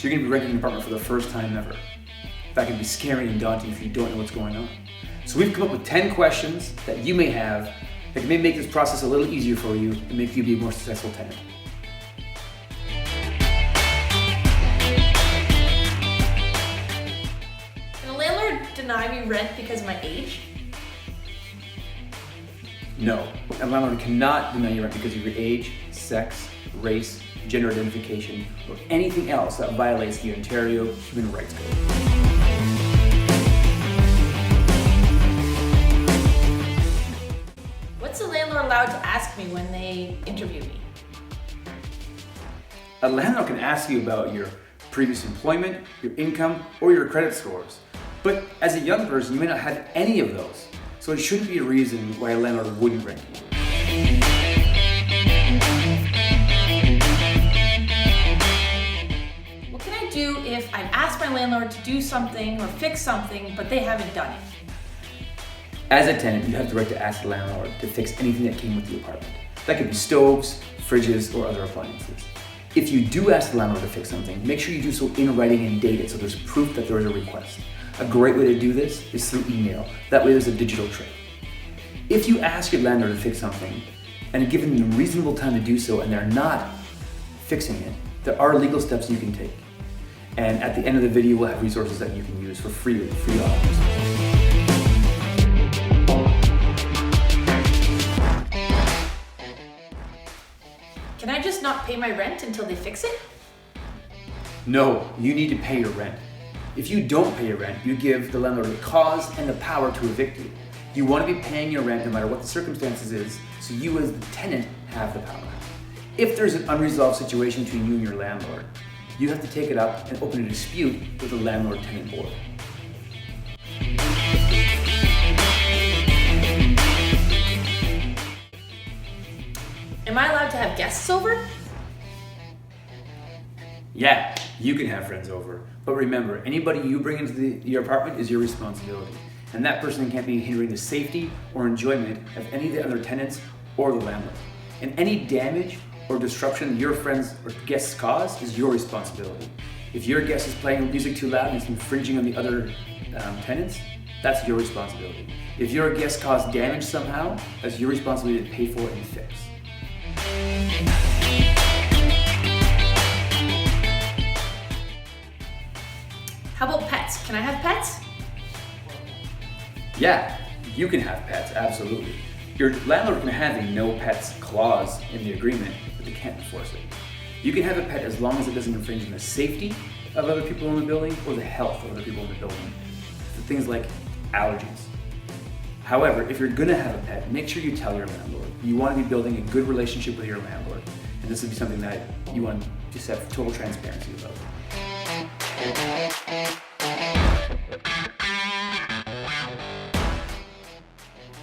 you're going to be renting an apartment for the first time ever. That can be scary and daunting if you don't know what's going on. So we've come up with 10 questions that you may have that may make this process a little easier for you and make you be a more successful tenant. Can a landlord deny me rent because of my age? No, a landlord cannot deny you rent because of your age, sex, race, gender identification, or anything else that violates the Ontario Human Rights Code. What's a landlord allowed to ask me when they interview me? A landlord can ask you about your previous employment, your income, or your credit scores. But as a young person, you may not have any of those. So it shouldn't be a reason why a landlord wouldn't rent you. What can I do if I've asked my landlord to do something or fix something, but they haven't done it? As a tenant, you have the right to ask the landlord to fix anything that came with the apartment. That could be stoves, fridges, or other appliances. If you do ask the landlord to fix something, make sure you do so in writing and date it so there's proof that there is a request. A great way to do this is through email. That way there's a digital trail. If you ask your landlord to fix something and give them a reasonable time to do so and they're not fixing it, there are legal steps you can take. And at the end of the video, we'll have resources that you can use for free with free offers. Can I just not pay my rent until they fix it? No, you need to pay your rent. If you don't pay your rent, you give the landlord the cause and the power to evict you. You want to be paying your rent no matter what the circumstances is, so you as the tenant have the power. If there's an unresolved situation between you and your landlord, you have to take it up and open a dispute with the landlord-tenant board. Am I allowed to have guests over? Yeah, you can have friends over, but remember, anybody you bring into your apartment is your responsibility, and that person can't be hindering the safety or enjoyment of any of the other tenants or the landlord. And any damage or disruption your friends or guests cause is your responsibility. If your guest is playing music too loud and it's infringing on the other tenants, that's your responsibility. If your guest caused damage somehow, that's your responsibility to pay for it and fix. How about pets? Can I have pets? Yeah, you can have pets, absolutely. Your landlord can have a no pets clause in the agreement, but they can't enforce it. You can have a pet as long as it doesn't infringe on the safety of other people in the building or the health of other people in the building. So things like allergies. However, if you're gonna have a pet, make sure you tell your landlord. You want to be building a good relationship with your landlord, and this would be something that you want to just have total transparency about.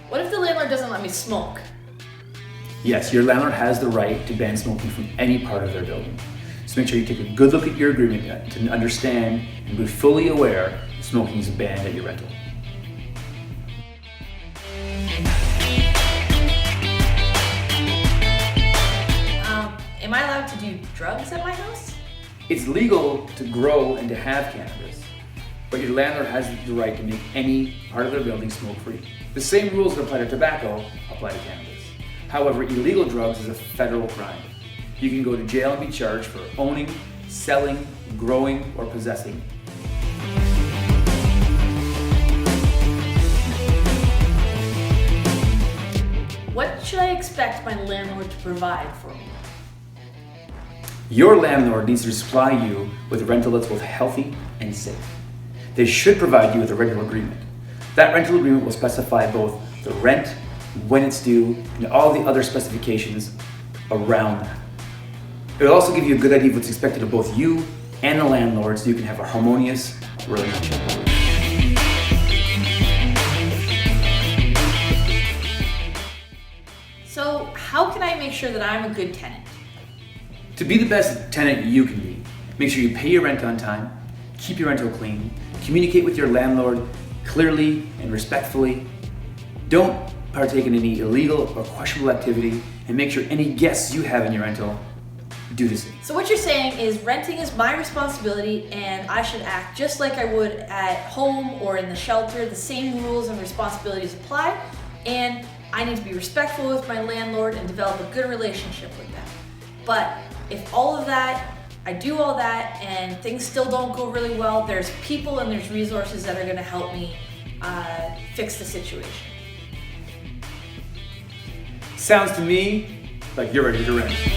What if the landlord doesn't let me smoke? Yes, your landlord has the right to ban smoking from any part of their building. So make sure you take a good look at your agreement to understand and be fully aware smoking is banned at your rental. Am I allowed to do drugs at my house? It's legal to grow and to have cannabis, but your landlord has the right to make any part of their building smoke-free. The same rules that apply to tobacco apply to cannabis. However, illegal drugs is a federal crime. You can go to jail and be charged for owning, selling, growing, or possessing. What should I expect my landlord to provide for me? Your landlord needs to supply you with a rental that's both healthy and safe. They should provide you with a rental agreement. That rental agreement will specify both the rent, when it's due, and all the other specifications around that. It will also give you a good idea of what's expected of both you and the landlord so you can have a harmonious relationship. So how can I make sure that I'm a good tenant? To be the best tenant you can be, make sure you pay your rent on time, keep your rental clean, communicate with your landlord clearly and respectfully, don't partake in any illegal or questionable activity, and make sure any guests you have in your rental do the same. So what you're saying is renting is my responsibility and I should act just like I would at home or in the shelter. The same rules and responsibilities apply, and I need to be respectful with my landlord and develop a good relationship with them. But if all of that, I do all that and things still don't go really well, there's people and there's resources that are going to help me fix the situation. Sounds to me like you're ready to rent.